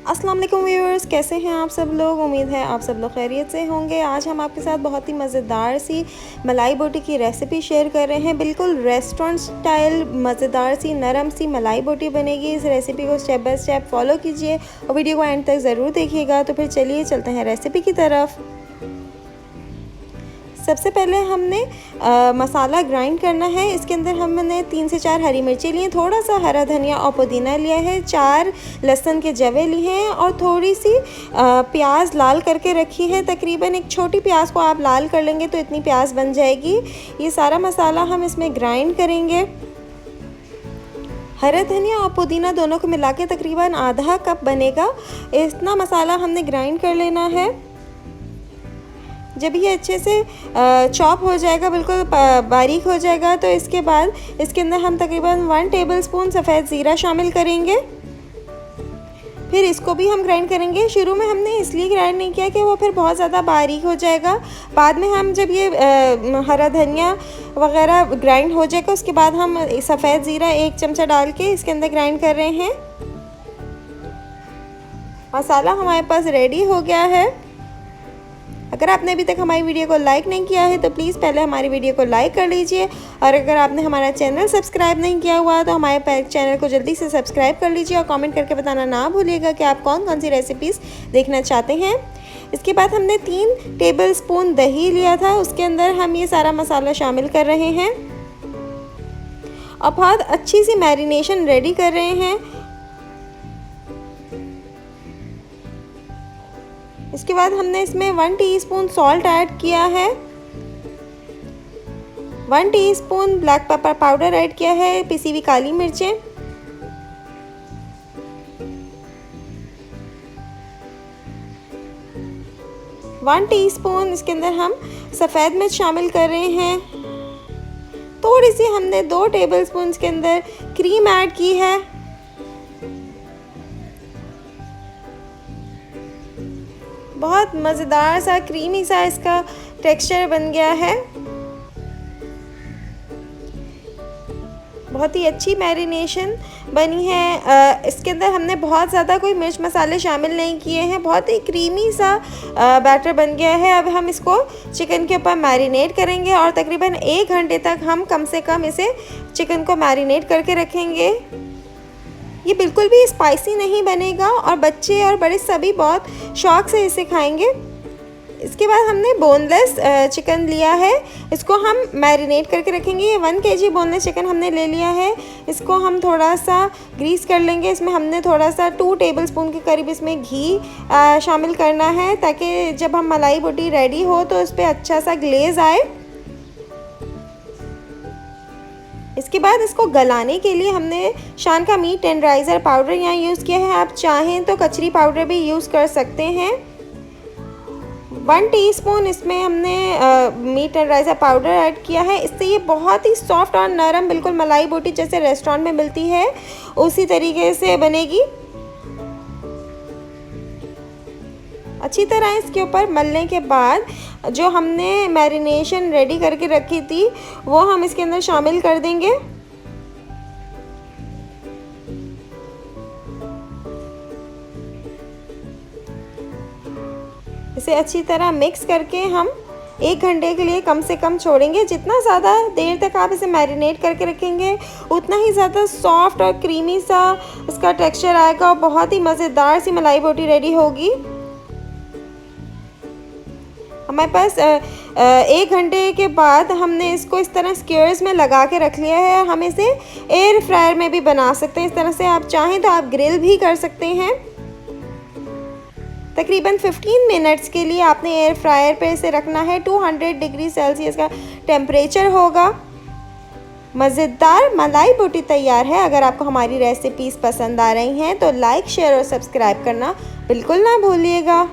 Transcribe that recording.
अस्सलाम वालेकुम व्यूअर्स, कैसे हैं आप सब लोग। उम्मीद है आप सब लोग खैरियत से होंगे। आज हम आपके साथ बहुत ही मज़ेदार सी मलाई बोटी की रेसिपी शेयर कर रहे हैं। बिल्कुल रेस्टोरेंट स्टाइल मज़ेदार सी नरम सी मलाई बोटी बनेगी। इस रेसिपी को स्टेप बाय स्टेप फॉलो कीजिए और वीडियो को एंड तक ज़रूर देखिएगा। तो फिर चलिए चलते हैं रेसिपी की तरफ। सबसे पहले हमने मसाला ग्राइंड करना है। इसके अंदर हमने 3 से 4 हरी मिर्ची लिए, थोड़ा सा हरा धनिया और पुदीना लिया है, 4 लहसुन के जवे लिए हैं और थोड़ी सी प्याज लाल करके रखी है। तकरीबन एक छोटी प्याज को आप लाल कर लेंगे तो इतनी प्याज बन जाएगी। ये सारा मसाला हम इसमें ग्राइंड करेंगे। हरा धनिया और पुदीना दोनों को मिला के तकरीबन आधा कप बनेगा। इतना मसाला हमने ग्राइंड कर लेना है। जब ये अच्छे से चॉप हो जाएगा, बिल्कुल बारीक हो जाएगा, तो इसके बाद इसके अंदर हम तकरीबन 1 टेबलस्पून सफ़ेद ज़ीरा शामिल करेंगे। फिर इसको भी हम ग्राइंड करेंगे। शुरू में हमने इसलिए ग्राइंड नहीं किया कि वो फिर बहुत ज़्यादा बारीक हो जाएगा। बाद में हम जब ये हरा धनिया वगैरह ग्राइंड हो जाएगा, उसके बाद हम सफ़ेद ज़ीरा 1 चमचा डाल के इसके अंदर ग्राइंड कर रहे हैं। मसाला हमारे पास रेडी हो गया है। अगर आपने अभी तक हमारी वीडियो को लाइक नहीं किया है तो प्लीज़ पहले हमारी वीडियो को लाइक कर लीजिए, और अगर आपने हमारा चैनल सब्सक्राइब नहीं किया हुआ तो हमारे चैनल को जल्दी से सब्सक्राइब कर लीजिए और कमेंट करके बताना ना भूलिएगा कि आप कौन कौन सी रेसिपीज़ देखना चाहते हैं। इसके बाद हमने 3 टेबलस्पून दही लिया था, उसके अंदर हम ये सारा मसाला शामिल कर रहे हैं और बहुत अच्छी सी मैरिनेशन रेडी कर रहे हैं। इसके बाद हमने इसमें 1 टीस्पून सॉल्ट ऐड किया है, 1 teaspoon black pepper powder add किया है, पिसी हुई काली मिर्चें, 1 टीस्पून इसके अंदर हम सफ़ेद मिर्च शामिल कर रहे हैं। थोड़ी सी हमने 2 टेबलस्पून इसके अंदर क्रीम ऐड की है। बहुत मज़ेदार सा क्रीमी सा इसका टेक्सचर बन गया है। बहुत ही अच्छी मैरिनेशन बनी है। इसके अंदर हमने बहुत ज़्यादा कोई मिर्च मसाले शामिल नहीं किए हैं। बहुत ही क्रीमी सा बैटर बन गया है। अब हम इसको चिकन के ऊपर मैरिनेट करेंगे और तकरीबन 1 घंटे तक हम कम से कम इसे चिकन को मैरिनेट करके रखेंगे। ये बिल्कुल भी स्पाइसी नहीं बनेगा और बच्चे और बड़े सभी बहुत शौक़ से इसे खाएंगे। इसके बाद हमने बोनलेस चिकन लिया है, इसको हम मैरिनेट करके रखेंगे। ये 1 kg बोनलेस चिकन हमने ले लिया है। इसको हम थोड़ा सा ग्रीस कर लेंगे। इसमें हमने थोड़ा सा 2 टेबलस्पून के करीब इसमें घी शामिल करना है, ताकि जब हम मलाई बोटी रेडी हो तो उस पर अच्छा सा ग्लेज़ आए। इसके बाद इसको गलाने के लिए हमने शान का मीट टेंडराइज़र पाउडर यहाँ यूज़ किया है। आप चाहें तो कचरी पाउडर भी यूज़ कर सकते हैं। 1 टीस्पून इसमें हमने मीट टेंडराइज़र पाउडर ऐड किया है। इससे ये बहुत ही सॉफ्ट और नरम, बिल्कुल मलाई बोटी जैसे रेस्टोरेंट में मिलती है उसी तरीके से बनेगी। अच्छी तरह इसके ऊपर मलने के बाद जो हमने मैरिनेशन रेडी करके रखी थी वो हम इसके अंदर शामिल कर देंगे। इसे अच्छी तरह मिक्स करके हम 1 घंटे के लिए कम से कम छोड़ेंगे। जितना ज़्यादा देर तक आप इसे मैरिनेट करके रखेंगे उतना ही ज़्यादा सॉफ्ट और क्रीमी सा इसका टेक्सचर आएगा और बहुत ही मज़ेदार सी मलाई बोटी रेडी होगी। हमारे पास 1 घंटे के बाद हमने इसको इस तरह स्क्वेयर्स में लगा के रख लिया है। हम इसे एयर फ्रायर में भी बना सकते हैं। इस तरह से आप चाहें तो आप ग्रिल भी कर सकते हैं। तकरीबन 15 मिनट्स के लिए आपने एयर फ्रायर पे इसे रखना है। 200 डिग्री सेल्सियस का टेम्परेचर होगा। मज़ेदार मलाई बोटी तैयार है। अगर आपको हमारी रेसिपीज़ पसंद आ रही हैं तो लाइक, शेयर और सब्सक्राइब करना बिल्कुल ना भूलिएगा।